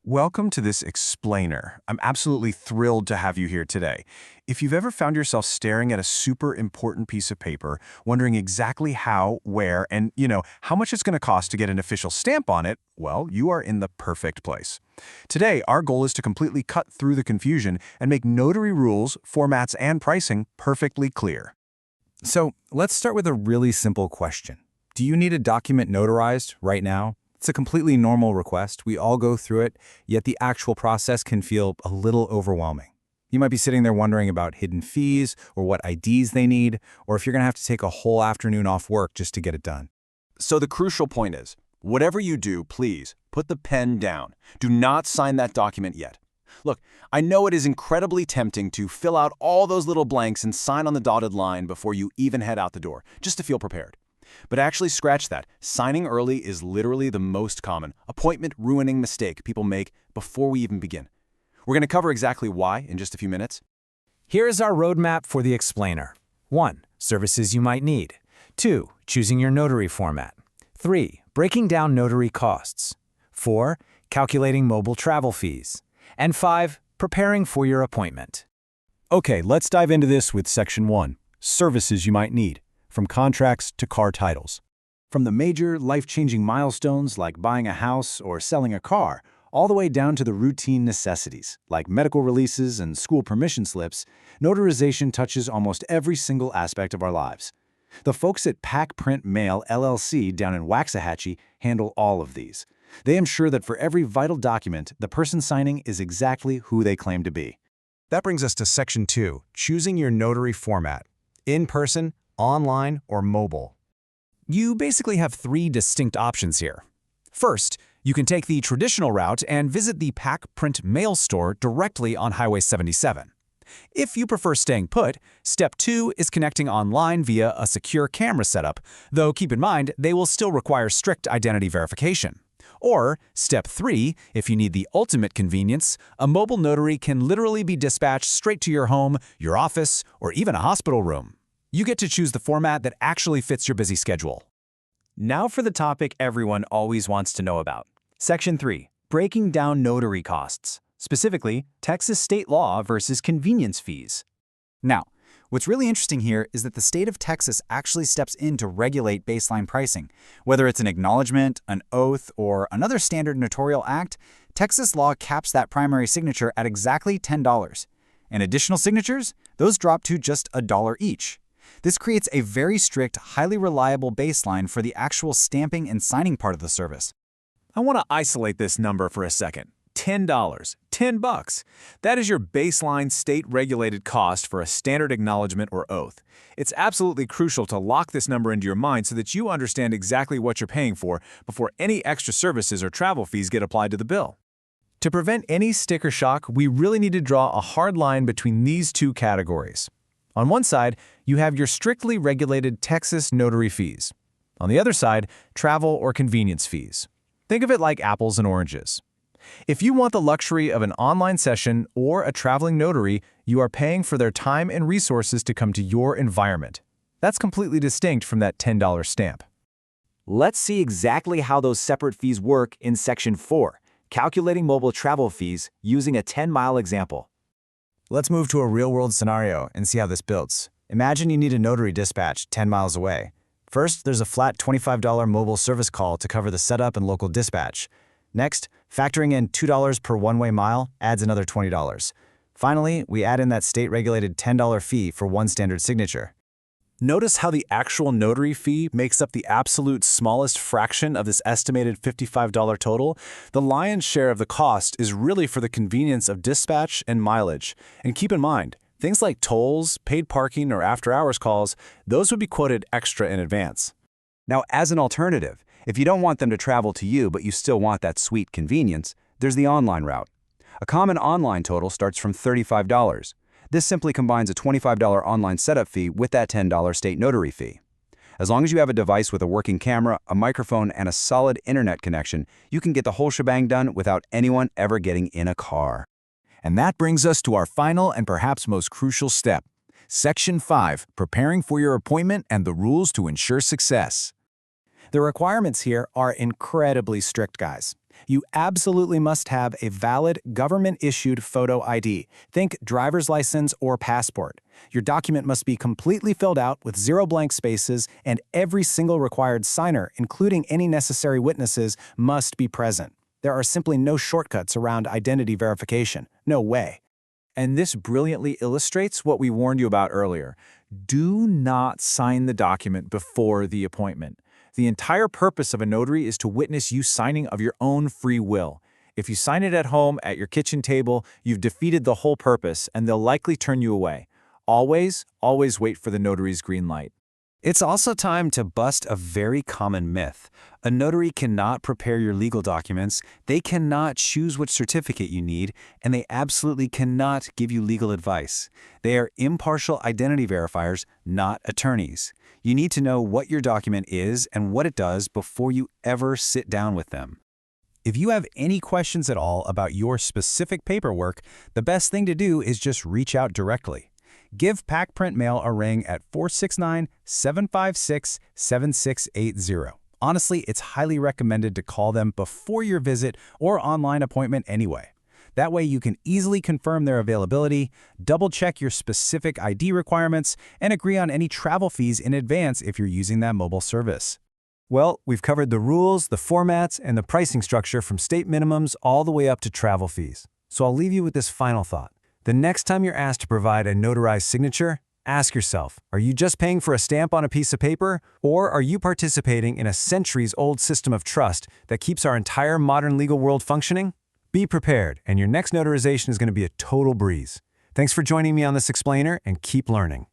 Welcome to this explainer. I'm absolutely thrilled to have you here today. If you've ever found yourself staring at a super important piece of paper, wondering exactly how, where, and, how much it's going to cost to get an official stamp on it, well, you are in the perfect place. Today, our goal is to completely cut through the confusion and make notary rules, formats, and pricing perfectly clear. So let's start with a really simple question. Do you need a document notarized right now? It's a completely normal request. We all go through it, yet the actual process can feel a little overwhelming. You might be sitting there wondering about hidden fees or what IDs they need, or if you're going to have to take a whole afternoon off work just to get it done. So the crucial point is, whatever you do, please put the pen down. Do not sign that document yet. Look, I know it is incredibly tempting to fill out all those little blanks and sign on the dotted line before you even head out the door, just to feel prepared. But actually scratch that. Signing early is literally the most common, appointment-ruining mistake people make before we even begin. We're going to cover exactly why in just a few minutes. Here is our roadmap for the explainer. 1. Services you might need. 2. Choosing your notary format. 3. Breaking down notary costs. 4. Calculating mobile travel fees. And 5. Preparing for your appointment. Okay, let's dive into this with Section 1, Services you might need, from contracts to car titles. From the major, life-changing milestones like buying a house or selling a car, all the way down to the routine necessities, like medical releases and school permission slips, notarization touches almost every single aspect of our lives. The folks at Pack Print Mail LLC down in Waxahachie handle all of these. They ensure that for every vital document, the person signing is exactly who they claim to be. That brings us to Section 2, choosing your notary format. In-person, online, or mobile. You basically have 3 distinct options here. First, you can take the traditional route and visit the Pack Print Mail store directly on Highway 77. If you prefer staying put, Step 2 is connecting online via a secure camera setup, though keep in mind they will still require strict identity verification. Or, Step 3, if you need the ultimate convenience, a mobile notary can literally be dispatched straight to your home, your office, or even a hospital room. You get to choose the format that actually fits your busy schedule. Now for the topic everyone always wants to know about. Section 3, breaking down notary costs, specifically Texas state law versus convenience fees. Now, what's really interesting here is that the state of Texas actually steps in to regulate baseline pricing. Whether it's an acknowledgement, an oath, or another standard notarial act, Texas law caps that primary signature at exactly $10. And additional signatures, those drop to just $1 each. This creates a very strict, highly reliable baseline for the actual stamping and signing part of the service. I want to isolate this number for a second. $10. $10. That is your baseline state-regulated cost for a standard acknowledgement or oath. It's absolutely crucial to lock this number into your mind so that you understand exactly what you're paying for before any extra services or travel fees get applied to the bill. To prevent any sticker shock, we really need to draw a hard line between these 2 categories. On one side, you have your strictly regulated Texas notary fees. On the other side, travel or convenience fees. Think of it like apples and oranges. If you want the luxury of an online session or a traveling notary, you are paying for their time and resources to come to your environment. That's completely distinct from that $10 stamp. Let's see exactly how those separate fees work in Section 4, calculating mobile travel fees using a 10-mile example. Let's move to a real-world scenario and see how this builds. Imagine you need a notary dispatch 10 miles away. First, there's a flat $25 mobile service call to cover the setup and local dispatch. Next, factoring in $2 per one-way mile adds another $20. Finally, we add in that state-regulated $10 fee for one standard signature. Notice how the actual notary fee makes up the absolute smallest fraction of this estimated $55 total? The lion's share of the cost is really for the convenience of dispatch and mileage. And keep in mind, things like tolls, paid parking, or after-hours calls, those would be quoted extra in advance. Now, as an alternative, if you don't want them to travel to you but you still want that sweet convenience, there's the online route. A common online total starts from $35. This simply combines a $25 online setup fee with that $10 state notary fee. As long as you have a device with a working camera, a microphone, and a solid internet connection, you can get the whole shebang done without anyone ever getting in a car. And that brings us to our final and perhaps most crucial step, Section 5, preparing for your appointment and the rules to ensure success. The requirements here are incredibly strict, guys. You absolutely must have a valid government-issued photo ID. Think driver's license or passport. Your document must be completely filled out with 0 blank spaces, and every single required signer, including any necessary witnesses, must be present. There are simply no shortcuts around identity verification. No way. And this brilliantly illustrates what we warned you about earlier. Do not sign the document before the appointment. The entire purpose of a notary is to witness you signing of your own free will. If you sign it at home, at your kitchen table, you've defeated the whole purpose, and they'll likely turn you away. Always wait for the notary's green light. It's also time to bust a very common myth. A notary cannot prepare your legal documents, they cannot choose which certificate you need, and they absolutely cannot give you legal advice. They are impartial identity verifiers, not attorneys. You need to know what your document is and what it does before you ever sit down with them. If you have any questions at all about your specific paperwork, the best thing to do is just reach out directly. Give Pack Print Mail a ring at 469-756-7680. Honestly, it's highly recommended to call them before your visit or online appointment anyway. That way you can easily confirm their availability, double-check your specific ID requirements, and agree on any travel fees in advance if you're using that mobile service. Well, we've covered the rules, the formats, and the pricing structure from state minimums all the way up to travel fees. So I'll leave you with this final thought. The next time you're asked to provide a notarized signature, ask yourself, are you just paying for a stamp on a piece of paper, or are you participating in a centuries-old system of trust that keeps our entire modern legal world functioning? Be prepared, and your next notarization is going to be a total breeze. Thanks for joining me on this explainer, and keep learning.